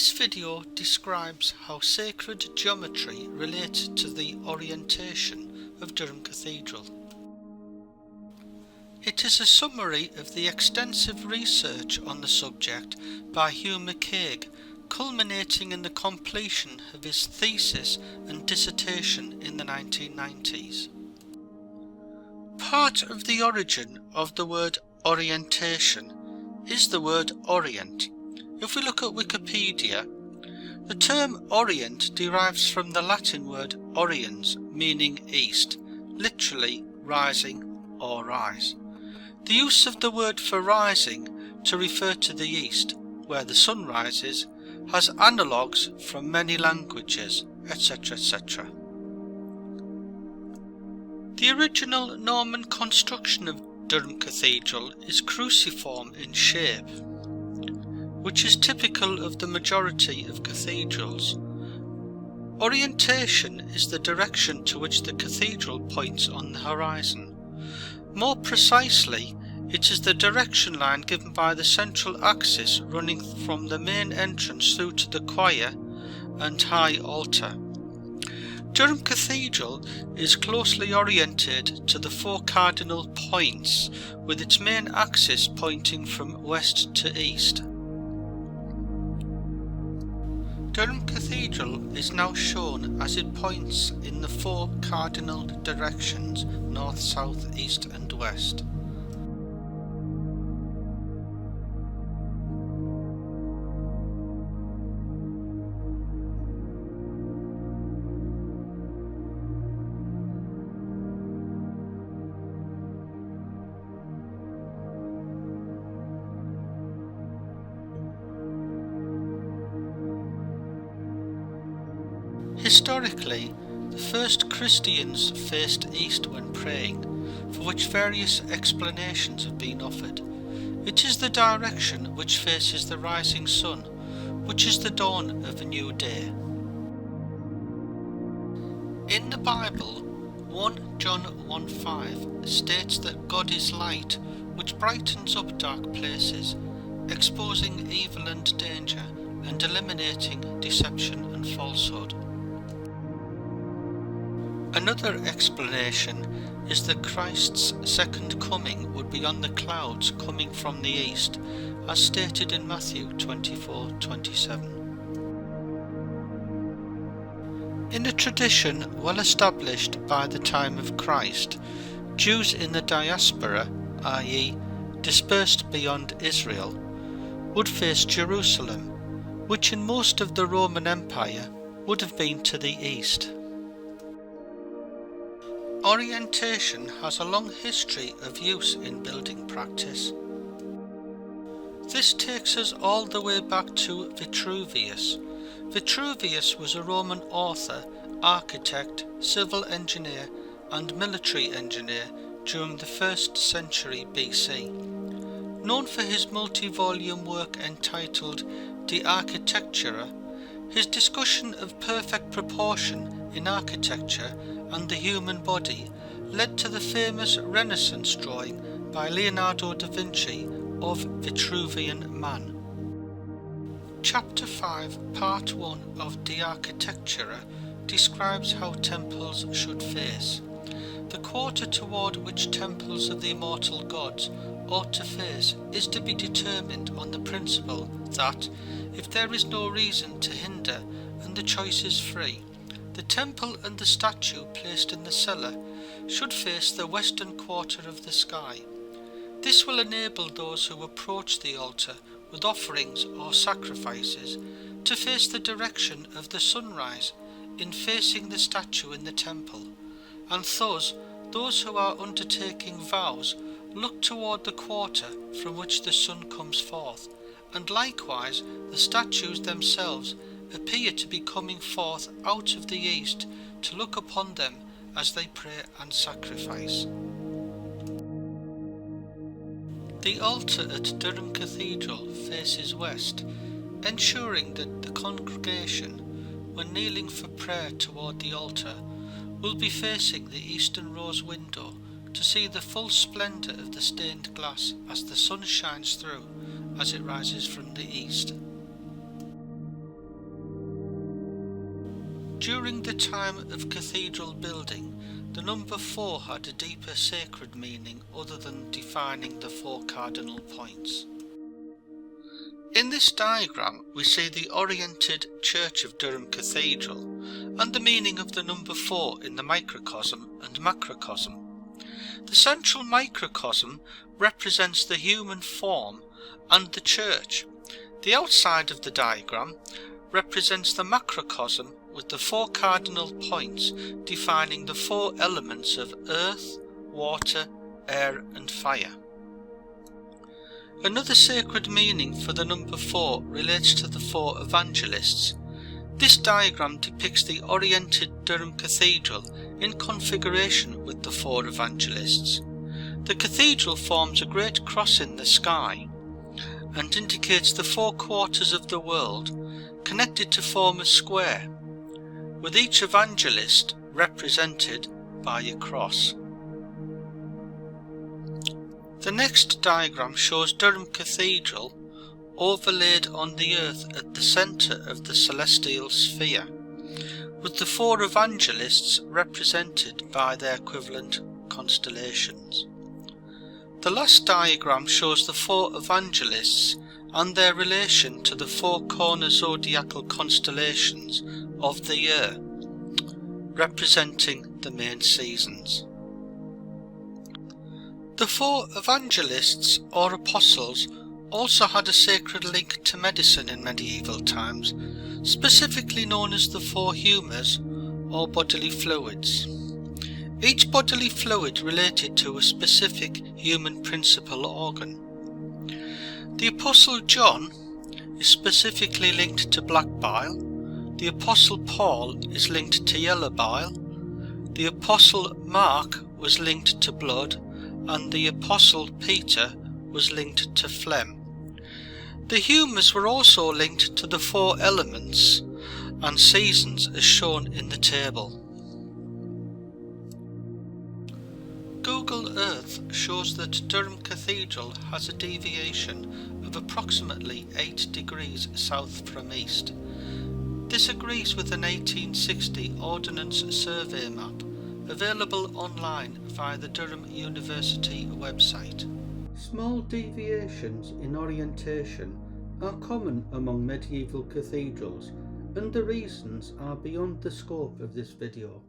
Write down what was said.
This video describes how sacred geometry relates to the orientation of Durham Cathedral. It is a summary of the extensive research on the subject by Hugh McCaig, culminating in the completion of his thesis and dissertation in the 1990s. Part of the origin of the word orientation is the word orient. If we look at Wikipedia, the term orient derives from the Latin word oriens, meaning east, literally rising or rise. The use of the word for rising to refer to the east, where the sun rises, has analogues from many languages, etc., etc. The original Norman construction of Durham Cathedral is cruciform in shape, which is typical of the majority of cathedrals. Orientation is the direction to which the cathedral points on the horizon. More precisely, it is the direction line given by the central axis running from the main entrance through to the choir and high altar. Durham Cathedral is closely oriented to the four cardinal points, with its main axis pointing from west to east. Durham Cathedral is now shown as it points in the four cardinal directions, north, south, east and west. Historically, the first Christians faced east when praying, for which various explanations have been offered. It is the direction which faces the rising sun, which is the dawn of a new day. In the Bible, 1 John 1:5 states that God is light, which brightens up dark places, exposing evil and danger, and eliminating deception and falsehood. Another explanation is that Christ's second coming would be on the clouds coming from the east, as stated in Matthew 24:27. In a tradition well established by the time of Christ, Jews in the diaspora, i.e. dispersed beyond Israel, would face Jerusalem, which in most of the Roman Empire would have been to the east. Orientation has a long history of use in building practice. This takes us all the way back to Vitruvius. Vitruvius was a Roman author, architect, civil engineer and military engineer during the 1st century BC. Known for his multi-volume work entitled De Architectura, his discussion of perfect proportion in architecture and the human body led to the famous Renaissance drawing by Leonardo da Vinci of Vitruvian Man. Chapter 5, Part 1 of De Architectura describes how temples should face. The quarter toward which temples of the immortal gods ought to face is to be determined on the principle that, if there is no reason to hinder and the choice is free, the temple and the statue placed in the cellar should face the western quarter of the sky. This will enable those who approach the altar with offerings or sacrifices to face the direction of the sunrise in facing the statue in the temple, and thus those who are undertaking vows look toward the quarter from which the sun comes forth, and likewise the statues themselves appear to be coming forth out of the east to look upon them as they pray and sacrifice. The altar at Durham Cathedral faces west, ensuring that the congregation, when kneeling for prayer toward the altar, will be facing the eastern rose window to see the full splendour of the stained glass as the sun shines through as it rises from the east. During the time of cathedral building, the number 4 had a deeper sacred meaning other than defining the 4 cardinal points. In this diagram we see the oriented church of Durham Cathedral and the meaning of the number 4 in the microcosm and macrocosm. The central microcosm represents the human form and the church. The outside of the diagram represents the macrocosm with the 4 cardinal points defining the 4 elements of earth, water, air and fire. Another sacred meaning for the number 4 relates to the 4 evangelists. This diagram depicts the oriented Durham Cathedral in configuration with the 4 evangelists. The cathedral forms a great cross in the sky and indicates the 4 quarters of the world connected to form a square, with each evangelist represented by a cross. The next diagram shows Durham Cathedral overlaid on the earth at the centre of the celestial sphere, with the 4 evangelists represented by their equivalent constellations. The last diagram shows the 4 evangelists and their relation to the 4 corner zodiacal constellations of the year, representing the main seasons. The 4 evangelists or apostles also had a sacred link to medicine in medieval times, specifically known as the 4 humours or bodily fluids. Each bodily fluid related to a specific human principal organ. The Apostle John is specifically linked to black bile, the Apostle Paul is linked to yellow bile, the Apostle Mark was linked to blood, and the Apostle Peter was linked to phlegm. The humours were also linked to the 4 elements and seasons as shown in the table. Google Earth shows that Durham Cathedral has a deviation of approximately 8 degrees south from east. This agrees with an 1860 Ordnance Survey map available online via the Durham University website. Small deviations in orientation are common among medieval cathedrals, and the reasons are beyond the scope of this video.